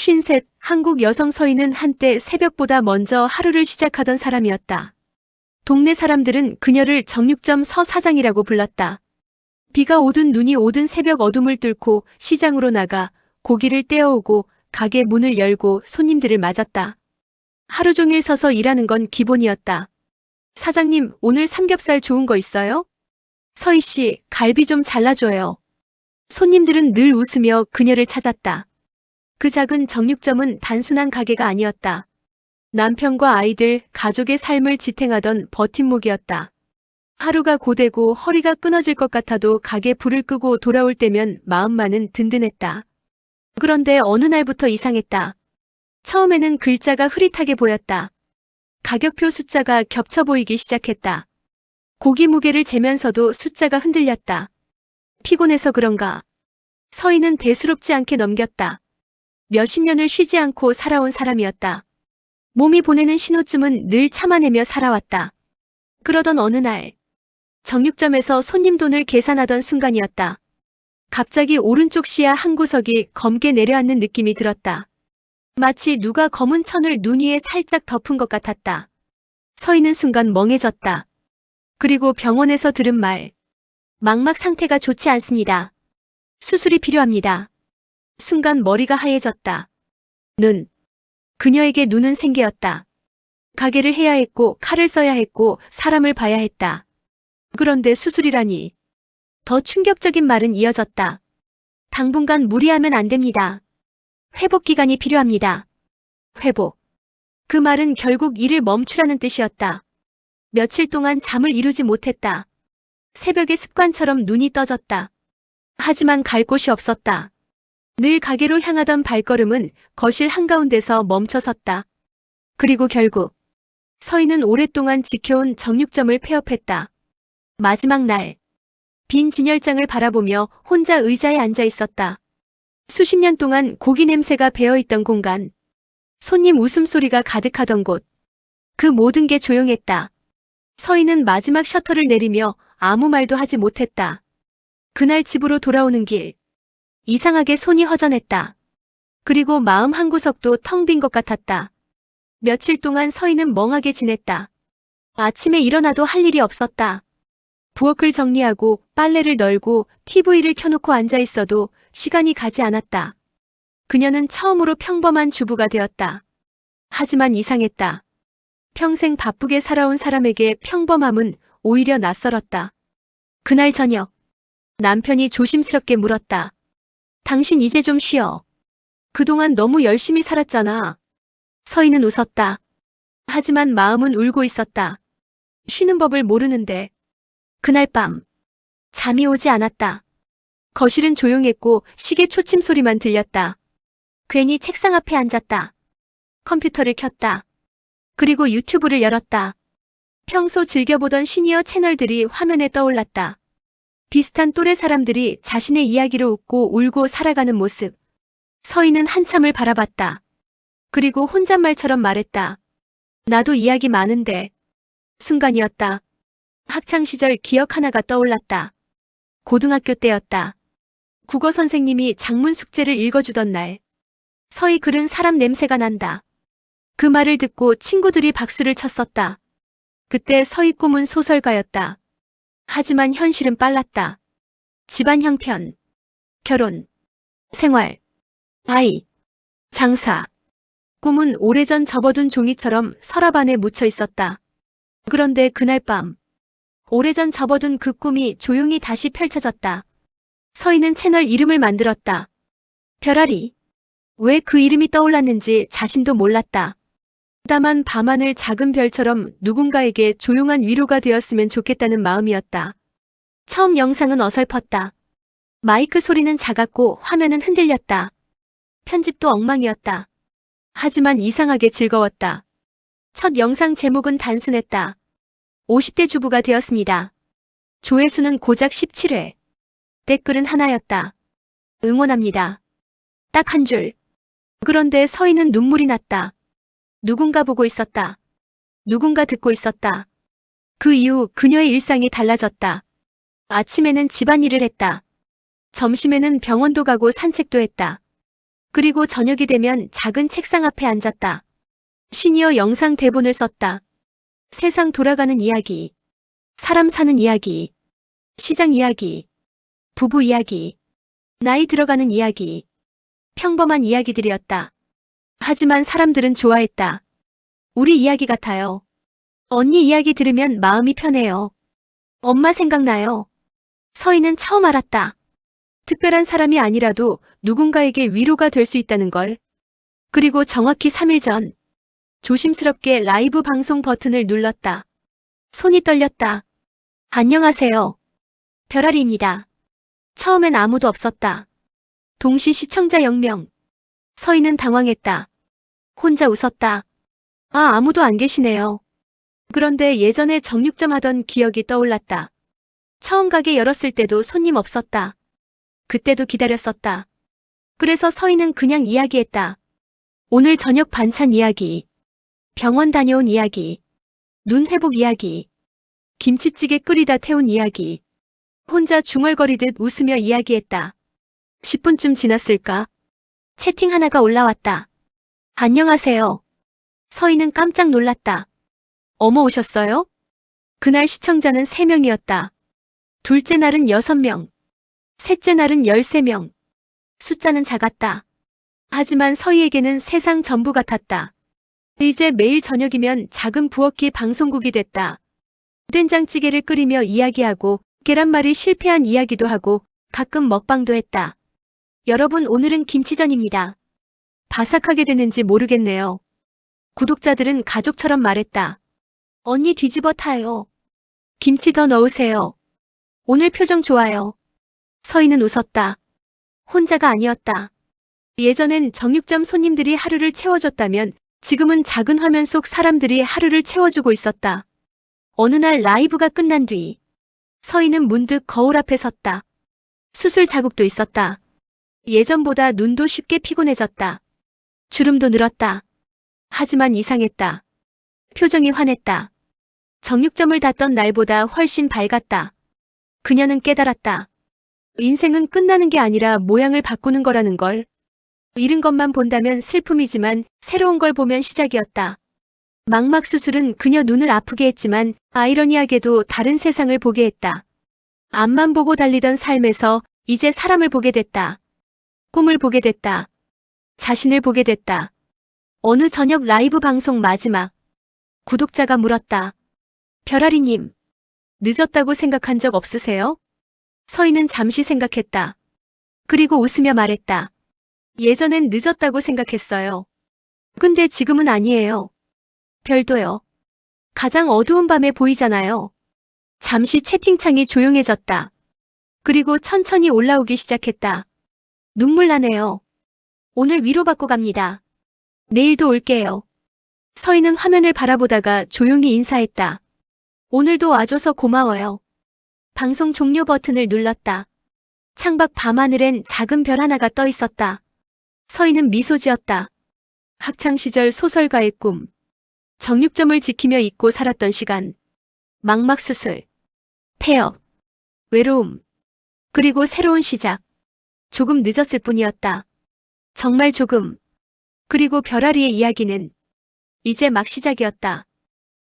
53 한국 여성 서인은 한때 새벽보다 먼저 하루를 시작하던 사람이었다. 동네 사람들은 그녀를 정육점 서 사장이라고 불렀다. 비가 오든 눈이 오든 새벽 어둠을 뚫고 시장으로 나가 고기를 떼어오고 가게 문을 열고 손님들을 맞았다. 하루 종일 서서 일하는 건 기본이었다. 사장님, 오늘 삼겹살 좋은 거 있어요? 서희 씨, 갈비 좀 잘라줘요. 손님들은 늘 웃으며 그녀를 찾았다. 그 작은 정육점은 단순한 가게가 아니었다. 남편과 아이들, 가족의 삶을 지탱하던 버팀목이었다. 하루가 고되고 허리가 끊어질 것 같아도 가게 불을 끄고 돌아올 때면 마음만은 든든했다. 그런데 어느 날부터 이상했다. 처음에는 글자가 흐릿하게 보였다. 가격표 숫자가 겹쳐 보이기 시작했다. 고기 무게를 재면서도 숫자가 흔들렸다. 피곤해서 그런가? 서희는 대수롭지 않게 넘겼다. 몇십 년을 쉬지 않고 살아온 사람이었다. 몸이 보내는 신호쯤은 늘 참아내며 살아왔다. 그러던 어느 날, 정육점에서 손님 돈을 계산하던 순간이었다. 갑자기 오른쪽 시야 한 구석이 검게 내려앉는 느낌이 들었다. 마치 누가 검은 천을 눈 위에 살짝 덮은 것 같았다. 서희는 순간 멍해졌다. 그리고 병원에서 들은 말. 망막 상태가 좋지 않습니다. 수술이 필요합니다. 순간 머리가 하얘졌다. 눈. 그녀에게 눈은 생계였다. 가게를 해야 했고 칼을 써야 했고 사람을 봐야 했다. 그런데 수술이라니. 더 충격적인 말은 이어졌다. 당분간 무리하면 안 됩니다. 회복 기간이 필요합니다. 회복. 그 말은 결국 일을 멈추라는 뜻이었다. 며칠 동안 잠을 이루지 못했다. 새벽에 습관처럼 눈이 떠졌다. 하지만 갈 곳이 없었다. 늘 가게로 향하던 발걸음은 거실 한가운데서 멈춰섰다. 그리고 결국 서희는 오랫동안 지켜온 정육점을 폐업했다. 마지막 날, 빈 진열장을 바라보며 혼자 의자에 앉아 있었다. 수십 년 동안 고기 냄새가 배어있던 공간, 손님 웃음소리가 가득하던 곳, 그 모든 게 조용했다. 서희는 마지막 셔터를 내리며 아무 말도 하지 못했다. 그날 집으로 돌아오는 길, 이상하게 손이 허전했다. 그리고 마음 한구석도 텅 빈 것 같았다. 며칠 동안 서희는 멍하게 지냈다. 아침에 일어나도 할 일이 없었다. 부엌을 정리하고 빨래를 널고 TV를 켜놓고 앉아있어도 시간이 가지 않았다. 그녀는 처음으로 평범한 주부가 되었다. 하지만 이상했다. 평생 바쁘게 살아온 사람에게 평범함은 오히려 낯설었다. 그날 저녁, 남편이 조심스럽게 물었다. 당신 이제 좀 쉬어. 그동안 너무 열심히 살았잖아. 서희는 웃었다. 하지만 마음은 울고 있었다. 쉬는 법을 모르는데. 그날 밤, 잠이 오지 않았다. 거실은 조용했고 시계 초침 소리만 들렸다. 괜히 책상 앞에 앉았다. 컴퓨터를 켰다. 그리고 유튜브를 열었다. 평소 즐겨보던 시니어 채널들이 화면에 떠올랐다. 비슷한 또래 사람들이 자신의 이야기로 웃고 울고 살아가는 모습. 서희는 한참을 바라봤다. 그리고 혼잣말처럼 말했다. 나도 이야기 많은데. 순간이었다. 학창시절 기억 하나가 떠올랐다. 고등학교 때였다. 국어 선생님이 작문 숙제를 읽어주던 날. 서희 글은 사람 냄새가 난다. 그 말을 듣고 친구들이 박수를 쳤었다. 그때 서희 꿈은 소설가였다. 하지만 현실은 빨랐다. 집안 형편, 결혼, 생활, 아이, 장사. 꿈은 오래전 접어둔 종이처럼 서랍 안에 묻혀 있었다. 그런데 그날 밤, 오래전 접어둔 그 꿈이 조용히 다시 펼쳐졌다. 서희는 채널 이름을 만들었다. 별아리. 왜 그 이름이 떠올랐는지 자신도 몰랐다. 다만 밤하늘 작은 별처럼 누군가에게 조용한 위로가 되었으면 좋겠다는 마음이었다. 처음 영상은 어설펐다. 마이크 소리는 작았고 화면은 흔들렸다. 편집도 엉망이었다. 하지만 이상하게 즐거웠다. 첫 영상 제목은 단순했다. 50대 주부가 되었습니다. 조회수는 고작 17회. 댓글은 하나였다. 응원합니다. 딱 한 줄. 그런데 서희는 눈물이 났다. 누군가 보고 있었다. 누군가 듣고 있었다. 그 이후 그녀의 일상이 달라졌다. 아침에는 집안일을 했다. 점심에는 병원도 가고 산책도 했다. 그리고 저녁이 되면 작은 책상 앞에 앉았다. 시니어 영상 대본을 썼다. 세상 돌아가는 이야기, 사람 사는 이야기, 시장 이야기, 부부 이야기, 나이 들어가는 이야기, 평범한 이야기들이었다. 하지만 사람들은 좋아했다. 우리 이야기 같아요. 언니 이야기 들으면 마음이 편해요. 엄마 생각나요. 서희는 처음 알았다. 특별한 사람이 아니라도 누군가에게 위로가 될 수 있다는 걸. 그리고 정확히 3일 전, 조심스럽게 라이브 방송 버튼을 눌렀다. 손이 떨렸다. 안녕하세요. 별아리입니다. 처음엔 아무도 없었다. 동시 시청자 0명. 서희는 당황했다. 혼자 웃었다. 아무도 안 계시네요. 그런데 예전에 정육점 하던 기억이 떠올랐다. 처음 가게 열었을 때도 손님 없었다. 그때도 기다렸었다. 그래서 서희는 그냥 이야기했다. 오늘 저녁 반찬 이야기, 병원 다녀온 이야기, 눈 회복 이야기, 김치찌개 끓이다 태운 이야기. 혼자 중얼거리듯 웃으며 이야기했다. 10분쯤 지났을까? 채팅 하나가 올라왔다. 안녕하세요. 서희는 깜짝 놀랐다. 어머 오셨어요? 그날 시청자는 3명이었다. 둘째 날은 6명. 셋째 날은 13명. 숫자는 작았다. 하지만 서희에게는 세상 전부 같았다. 이제 매일 저녁이면 작은 부엌이 방송국이 됐다. 된장찌개를 끓이며 이야기하고 계란말이 실패한 이야기도 하고 가끔 먹방도 했다. 여러분 오늘은 김치전입니다. 바삭하게 됐는지 모르겠네요. 구독자들은 가족처럼 말했다. 언니 뒤집어 타요. 김치 더 넣으세요. 오늘 표정 좋아요. 서희는 웃었다. 혼자가 아니었다. 예전엔 정육점 손님들이 하루를 채워줬다면 지금은 작은 화면 속 사람들이 하루를 채워주고 있었다. 어느 날 라이브가 끝난 뒤 서희는 문득 거울 앞에 섰다. 수술 자국도 있었다. 예전보다 눈도 쉽게 피곤해졌다. 주름도 늘었다. 하지만 이상했다. 표정이 환했다. 정육점을 닫던 날보다 훨씬 밝았다. 그녀는 깨달았다. 인생은 끝나는 게 아니라 모양을 바꾸는 거라는 걸. 잃은 것만 본다면 슬픔이지만 새로운 걸 보면 시작이었다. 망막 수술은 그녀 눈을 아프게 했지만 아이러니하게도 다른 세상을 보게 했다. 앞만 보고 달리던 삶에서 이제 사람을 보게 됐다. 꿈을 보게 됐다. 자신을 보게 됐다. 어느 저녁 라이브 방송 마지막. 구독자가 물었다. 별아리님, 늦었다고 생각한 적 없으세요? 서희는 잠시 생각했다. 그리고 웃으며 말했다. 예전엔 늦었다고 생각했어요. 근데 지금은 아니에요. 별도요. 가장 어두운 밤에 보이잖아요. 잠시 채팅창이 조용해졌다. 그리고 천천히 올라오기 시작했다. 눈물 나네요. 오늘 위로받고 갑니다. 내일도 올게요. 서희는 화면을 바라보다가 조용히 인사했다. 오늘도 와줘서 고마워요. 방송 종료 버튼을 눌렀다. 창밖 밤하늘엔 작은 별 하나가 떠 있었다. 서희는 미소 지었다. 학창시절 소설가의 꿈. 정육점을 지키며 잊고 살았던 시간. 망막 수술. 폐업. 외로움. 그리고 새로운 시작. 조금 늦었을 뿐이었다. 정말 조금. 그리고 별아리의 이야기는 이제 막 시작이었다.